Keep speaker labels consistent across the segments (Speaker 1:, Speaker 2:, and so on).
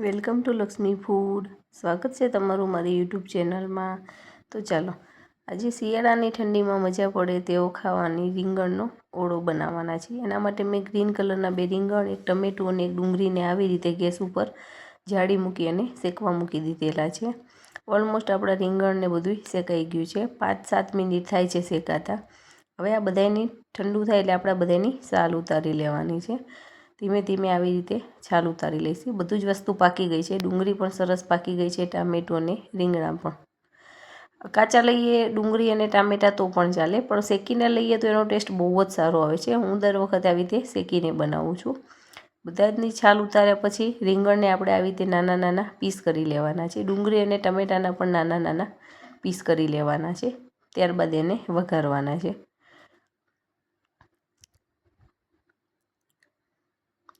Speaker 1: Welcome to Lakshmi food. સ્વાગત છે તમારું મારી યુટ્યુબ ચેનલમાં. તો ચાલો આજે શિયાળાની ઠંડીમાં મજા પડે તેવો ખાવાની રીંગણનો ઓળો બનાવવાના છે. એના માટે મેં ગ્રીન કલરના 2 રીંગણ, 1 ટમેટું અને 1 ડુંગળીને આવી રીતે ગેસ ઉપર જાળી મૂકી અને શેકવા મૂકી દીધેલા છે. ઓલમોસ્ટ આપણા રીંગણને બધું શેકાઈ ગયું છે. 5-7 મિનિટ થાય છે શેકાતા. હવે આ બધાની ઠંડુ થાય એટલે આપણે બધાની છાલ ઉતારી લેવાની છે. ધીમે ધીમે આવી રીતે છાલ ઉતારી લઈશું. બધું જ વસ્તુ પાકી ગઈ છે. ડુંગળી પણ સરસ પાકી ગઈ છે, ટામેટું અને રીંગણા પણ. કાચા લઈએ ડુંગળી અને ટામેટાં તો પણ ચાલે, પણ શેકીને લઈએ તો એનો ટેસ્ટ બહુ જ સારો આવે છે. હું દર વખતે આવી રીતે શેકીને બનાવું છું. બધાની છાલ ઉતાર્યા પછી રીંગણને આપણે આવી રીતે નાના નાના પીસ કરી લેવાના છે. ડુંગળી અને ટામેટાના પણ નાના નાના પીસ કરી લેવાના છે. ત્યારબાદ એને વઘારવાના છે.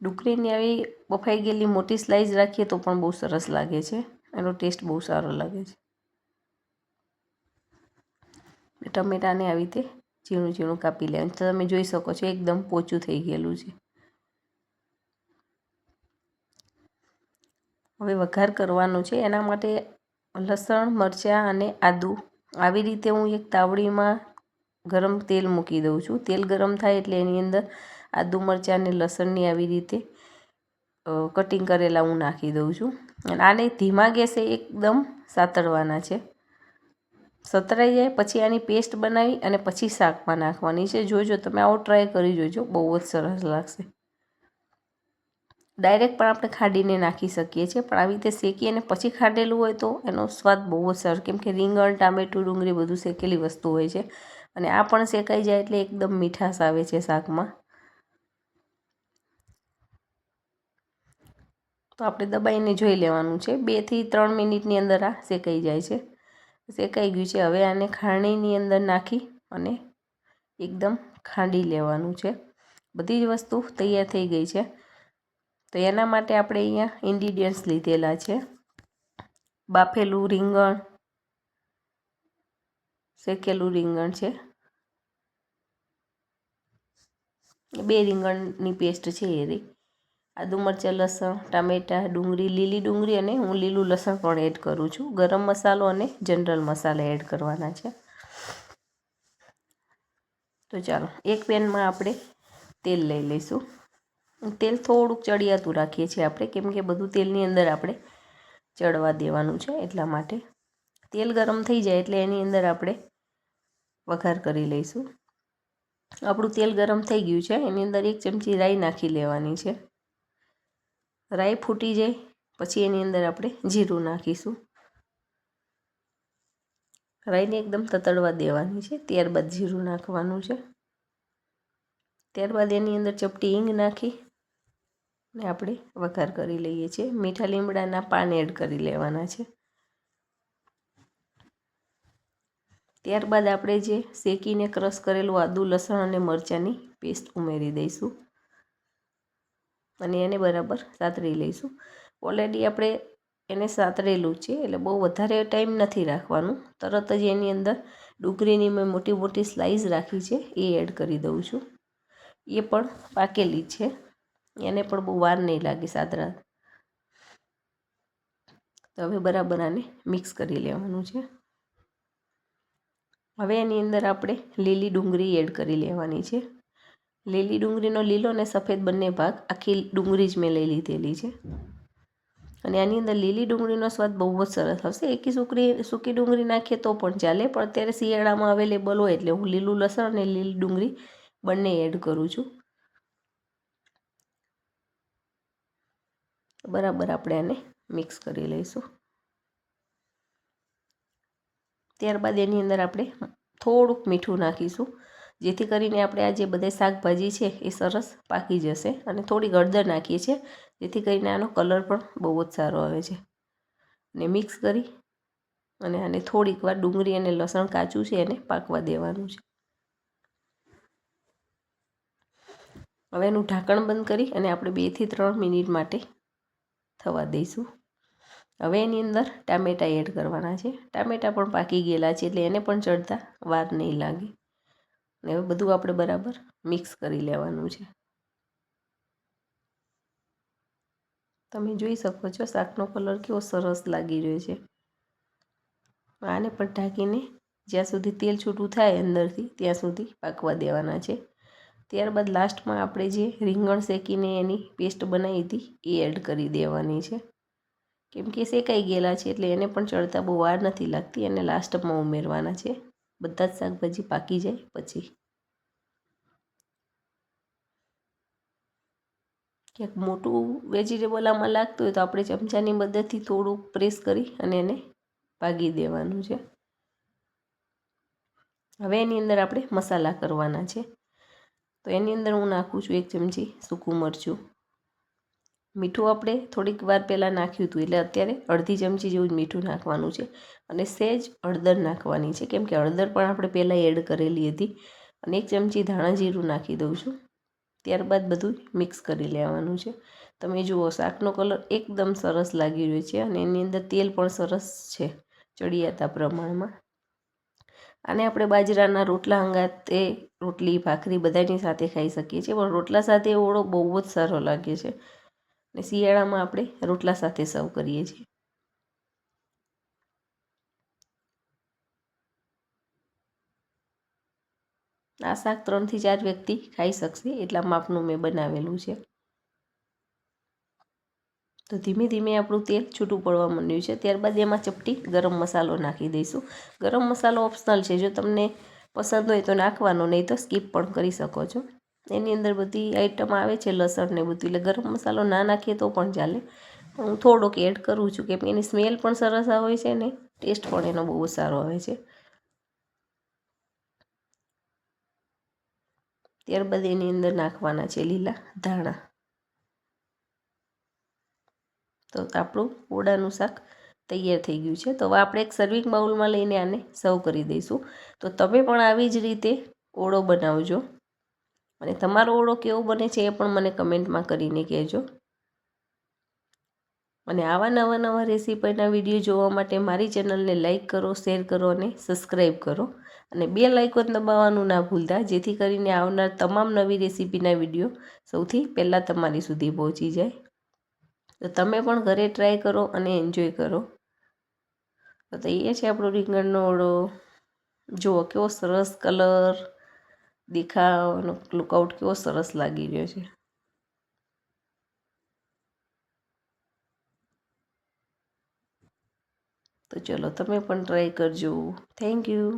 Speaker 1: ડુંગળીની આવી બફાઈ ગયેલી મોટી સ્લાઇસ રાખીએ તો પણ બહુ સરસ લાગે છે. એનો ટેસ્ટ બહુ સારો લાગે છે. ટમેટાને આવી રીતે ઝીણું ઝીણું કાપી લેવાનું. તો તમે જોઈ શકો છો એકદમ પોચું થઈ ગયેલું છે. હવે વઘાર કરવાનો છે. એના માટે લસણ, મરચાં અને આદું આવી રીતે હું એક તાવડીમાં ગરમ તેલ મૂકી દઉં છું. તેલ ગરમ થાય એટલે એની અંદર આદુ, મરચાં અને લસણની આવી રીતે કટિંગ કરેલા હું નાખી દઉં છું. અને આને ધીમા ગેસે એકદમ સાતળવાના છે. સતરાઈ જાય પછી આની પેસ્ટ બનાવી અને પછી શાકમાં નાખવાની છે. જોજો, તમે આવો ટ્રાય કરી જોજો, બહુ જ સરસ લાગશે. ડાયરેક્ટ પણ આપણે ખાડીને નાખી શકીએ છીએ, પણ આવી રીતે શેકી અને પછી ખાડેલું હોય તો એનો સ્વાદ બહુ જ સારો, કેમ કે રીંગણ, ટામેટું, ડુંગળી બધું શેકેલી વસ્તુ હોય છે. અને આ પણ શેકાઈ જાય એટલે એકદમ મીઠાશ આવે છે શાકમાં. તો આપણે દબાઈને જોઈ લેવાનું છે. 2 થી 3 મિનિટની અંદર આ શેકાઈ જાય છે. શેકાઈ ગયું છે. હવે આને ખાણીની અંદર નાખી અને એકદમ ખાંડી લેવાનું છે. બધી જ વસ્તુ તૈયાર થઈ ગઈ છે. તો એના માટે આપણે અહીંયા ઇન્ગ્રીડિયન્ટ્સ લીધેલા છે. બાફેલું રીંગણ, શેકેલું રીંગણ છે, 2 રીંગણની પેસ્ટ છે એ રહી, આદુ, મરચાં, લસણ, ટામેટાં, ડુંગળી, લીલી ડુંગળી અને હું લીલું લસણ પણ એડ કરું છું. ગરમ મસાલો અને જનરલ મસાલા એડ કરવાના છે. તો ચાલો એક પેનમાં આપણે તેલ લઈ લઈશું. તેલ થોડુંક ચડિયાતું રાખીએ છીએ આપણે, કેમ કે બધું તેલની અંદર આપણે ચડવા દેવાનું છે એટલા માટે. તેલ ગરમ થઈ જાય એટલે એની અંદર આપણે વઘાર કરી લઈશું. આપણું તેલ ગરમ થઈ ગયું છે. એની અંદર 1 ચમચી રાઈ નાખી લેવાની છે. રાઈ ફૂટી જાય પછી એની અંદર આપણે જીરું નાખીશું. રાઈને એકદમ તતડવા દેવાની છે. ત્યારબાદ જીરું નાખવાનું છે. ત્યારબાદ એની અંદર ચપટી હિંગ નાખી ને આપણે વઘાર કરી લઈએ છીએ. મીઠા લીમડાના પાન એડ કરી લેવાના છે. ત્યારબાદ આપણે જે શેકીને ક્રશ કરેલું આદુ, લસણ અને મરચાંની પેસ્ટ ઉમેરી દઈશું અને એને બરાબર સાતળી લઈશું. ઓલરેડી આપણે એને સાતળેલું છે એટલે બહુ વધારે ટાઈમ નથી રાખવાનું. તરત જ એની અંદર ડુંગળીની મેં મોટી મોટી સ્લાઇસ રાખી છે એ એડ કરી દઉં છું. એ પણ પાકેલી છે, એને પણ બહુ વાર નહીં લાગે સાતળા. તો હવે બરાબર આને મિક્સ કરી લેવાનું છે. હવે એની અંદર આપણે લીલી ડુંગળી એડ કરી લેવાની છે. લીલી ડુંગળીનો લીલો અને સફેદ બંને ભાગ, આખી ડુંગળી જ મેં લઈ લીધેલી છે. અને આની અંદર લીલી ડુંગળીનો સ્વાદ બહુ જ સરસ આવશે. એકી સૂકી ડુંગળી નાખીએ તો પણ ચાલે, પણ અત્યારે શિયાળામાં અવેલેબલ હોય એટલે હું લીલું લસણ અને લીલી ડુંગળી બંને એડ કરું છું. બરાબર આપણે આને મિક્સ કરી લઈશું. ત્યારબાદ એની અંદર આપણે થોડુંક મીઠું નાખીશું, જેથી કરીને આપણે આ જે બધા શાકભાજી છે એ સરસ પાકી જશે. અને થોડી હળદર નાખીએ છીએ, જેથી કરીને આનો કલર પણ બહુ જ સારો આવે છે. ને મિક્સ કરી અને આને થોડીક વાર ડુંગળી અને લસણ કાચું છે એને પાકવા દેવાનું છે. હવે એનું ઢાંકણ બંધ કરી અને આપણે 2 થી 3 મિનિટ માટે થવા દઈશું. હવે એની અંદર ટામેટાં એડ કરવાના છે. ટામેટાં પણ પાકી ગયેલા છે એટલે એને પણ ચડતા વાર નહીં લાગે. અને હવે બધું આપણે બરાબર મિક્સ કરી લેવાનું છે. તમે જોઈ શકો છો શાકનો કલર કેવો સરસ લાગી રહ્યો છે। આને પણ ઢાંકીને જ્યાં સુધી તેલ છૂટું થાય અંદરથી ત્યાં સુધી પાકવા દેવાના છે। ત્યારબાદ લાસ્ટમાં આપણે જે રીંગણ શેકીને એની પેસ્ટ બનાવી હતી એ એડ કરી દેવાની છે, કેમ કે શેકાઈ ગયેલા છે એટલે એને પણ ચડતા બહુ વાર નથી લાગતી, અને લાસ્ટમાં ઉમેરવાના છે બધા જ શાકભાજી પાકી જાય પછી। ક્યાંક મોટું વેજીટેબલ આમાં લાગતું હોય તો આપણે ચમચાની મદદથી થોડું પ્રેસ કરી અને એને ભાગી દેવાનું છે। હવે એની અંદર આપણે મસાલા કરવાના છે, તો એની અંદર હું નાખું છું 1 ચમચી સૂકું મરચું। મીઠું આપણે થોડીક વાર પહેલાં નાખ્યું હતું એટલે અત્યારે અડધી ચમચી જેવું જ મીઠું નાખવાનું છે, અને સહેજ હળદર નાખવાની છે, કેમ કે હળદર પણ આપણે પહેલાં એડ કરેલી હતી। અને 1 ચમચી ધાણા જીરું નાખી દઉં છું। ત્યારબાદ બધું મિક્સ કરી લેવાનું છે। તમે જુઓ શાકનો કલર એકદમ સરસ લાગી રહ્યો છે, અને એની અંદર તેલ પણ સરસ છે ચડિયાતા પ્રમાણમાં। આને આપણે બાજરાના રોટલા હંગાતે રોટલી ભાખરી બધાની સાથે ખાઈ શકીએ છીએ, પણ રોટલા સાથે ઓળો બહુ જ સારો લાગે છે, અને શિયાળામાં આપણે રોટલા સાથે સર્વ કરીએ છીએ। આ શાક 3 થી 4 વ્યક્તિ ખાઈ શકશે એટલા માપનું મેં બનાવેલું છે। તો ધીમે ધીમે આપણું તેલ છૂટું પડવા માંડ્યું છે। ત્યારબાદ એમાં ચપટી ગરમ મસાલો નાખી દઈશું। ગરમ મસાલો ઓપ્શનલ છે, જો તમને પસંદ હોય તો નાખવાનો, નહીં તો સ્કીપ પણ કરી શકો છો। એની અંદર બધી આઈટમ આવે છે, લસણ ને બધું, એટલે ગરમ મસાલો ના નાખીએ તો પણ ચાલે, પણ હું થોડોક એડ કરું છું કેમ કે એની સ્મેલ પણ સરસ આવે છે ને ટેસ્ટ પણ એનો બહુ સારો આવે છે। ત્યારબાદ એની અંદર નાખવાના છે લીલા ધાણા। તો આપણું ઓળાનું શાક તૈયાર થઈ ગયું છે। તો હવે આપણે એક સર્વિંગ બાઉલમાં લઈને આને સર્વ કરી દઈશું। તો તમે પણ આવી જ રીતે ઓળો બનાવજો, અને તમારો ઓળો કેવો બને છે એ પણ મને કમેન્ટમાં કરીને કહેજો। અને આવા નવા રેસીપીના વિડીયો જોવા માટે મારી ચેનલને લાઇક કરો, શેર કરો અને સબસ્ક્રાઈબ કરો, અને બેલ આઇકોન દબાવવાનું ના ભૂલતા, જેથી કરીને આવનાર તમામ નવી રેસીપીના વિડીયો સૌથી પહેલાં તમારી સુધી પહોંચી જાય। તો તમે પણ ઘરે ટ્રાય કરો અને એન્જોય કરો। તો તૈયાર છે આપણો રીંગણનો ઓળો। જુઓ કેવો સરસ કલર, દેખાવનો લુકઆઉટ કેવો સરસ લાગી રહ્યો છે। તો ચલો તમે પણ ટ્રાય કરજો। Thank you.